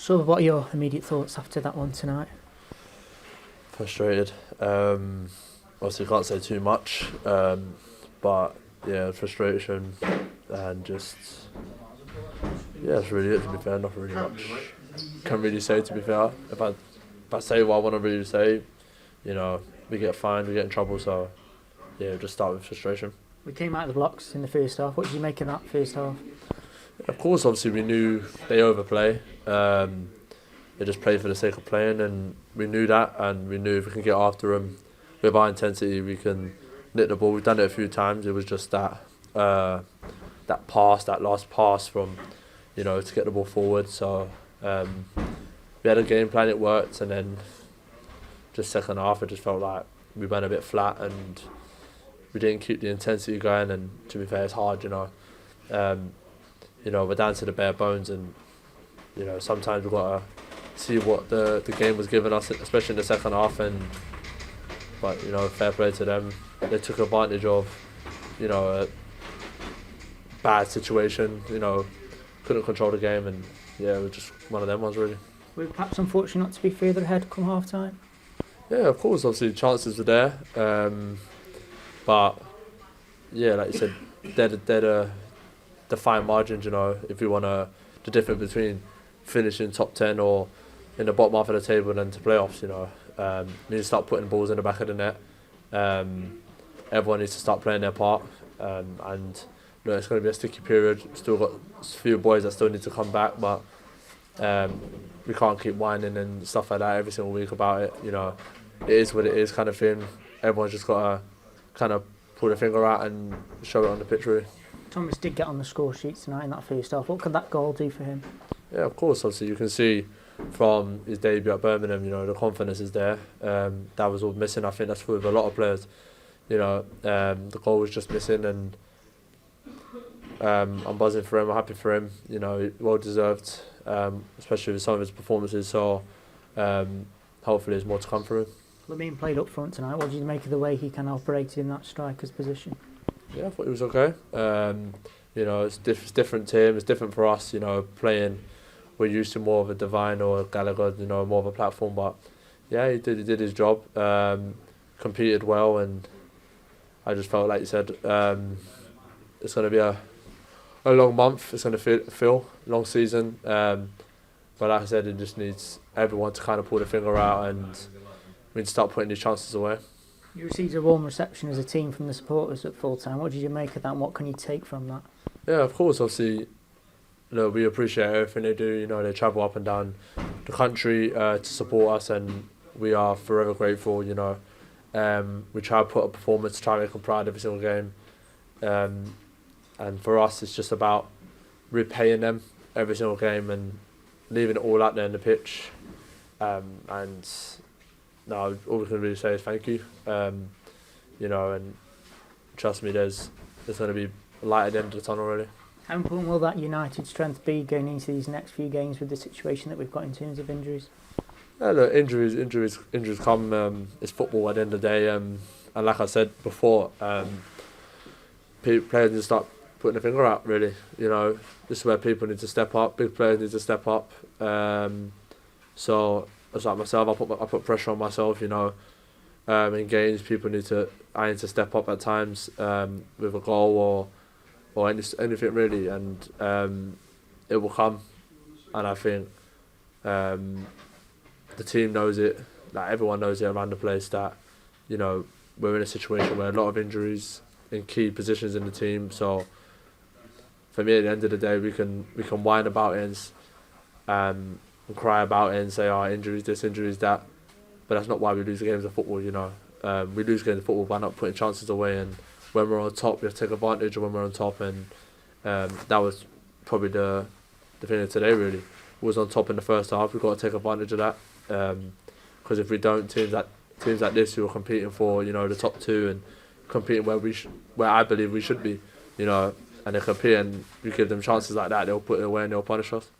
So what are your immediate thoughts after that one tonight? Frustrated. Obviously can't say too much, but yeah, frustration and just that's really it, to be fair. Not really much can really say, to be fair. If I say what I want to really say, we get fined, we get in trouble, so yeah, just start with frustration. We came out of the blocks in the first half. What did you make of that first half? Of course, obviously we knew they overplay. They just play for the sake of playing, and we knew that, and we knew if we can get after them with our intensity, we can nick the ball. We've done it a few times. It was just that last pass from, to get the ball forward. So we had a game plan, it worked, and then just second half, it just felt like we went a bit flat and we didn't keep the intensity going. And to be fair, it's hard, we're down to the bare bones, and sometimes we've got to see what the game was giving us, especially in the second half. But fair play to them. They took advantage of a bad situation. Couldn't control the game, and it was just one of them ones really. Were we perhaps unfortunate not to be further ahead come half time? Yeah, of course. Obviously, chances were there, but yeah, like you said, they're the fine margins. If you want the difference between finishing top 10 or in the bottom half of the table and then to playoffs. You need to start putting balls in the back of the net. Everyone needs to start playing their part, and it's going to be a sticky period. Still got a few boys that still need to come back, but we can't keep whining and stuff like that every single week about it. It is what it is, kind of thing. Everyone's just got to kind of pull their finger out and show it on the pitch, really. Thomas did get on the score sheet tonight in that first half. What could that goal do for him? Yeah, of course. Obviously, you can see from his debut at Birmingham, the confidence is there. That was all missing. I think that's with a lot of players. The goal was just missing, and I'm buzzing for him. I'm happy for him. Well deserved, especially with some of his performances. So hopefully, there's more to come for him. Lamine played up front tonight. What did you make of the way he kind of operated in that striker's position? Yeah, I thought he was okay. It's different team. It's different for us. Playing. We're used to more of a Divine or a Gallagher. More of a platform. But yeah, he did his job. Competed well, and I just felt like you said, it's going to be a long month. It's going to feel long season. But like I said, it just needs everyone to kind of pull the finger out, and we need to start putting these chances away. You received a warm reception as a team from the supporters at full time. What did you make of that, and what can you take from that? Yeah, of course. Obviously, we appreciate everything they do. They travel up and down the country to support us, and we are forever grateful. We try to put a performance, try to make them proud every single game. And for us, it's just about repaying them every single game and leaving it all out there in the pitch. No, all we can really say is thank you. And trust me, there's going to be light at the end of the tunnel, really. How important will that united strength be going into these next few games with the situation that we've got in terms of injuries? Yeah, look, injuries come. It's football at the end of the day. And like I said before, players need to start putting their finger out, really. This is where people need to step up. Big players need to step up. So, it's like myself, I put pressure on myself, in games, I need to step up at times with a goal or anything really, and it will come. And I think the team knows it, like everyone knows it around the place, that we're in a situation where a lot of injuries in key positions in the team. So for me, at the end of the day, we can whine about it and cry about it and say, injuries this, injuries that, but that's not why we lose games of football. We lose games of football by not putting chances away, and when we're on top, we have to take advantage of when we're on top, and that was probably the thing of today, really. We was on top in the first half. We've got to take advantage of that, because if we don't, teams like this who are competing for the top two and competing where I believe we should be, and they compete and we give them chances like that, they'll put it away and they'll punish us.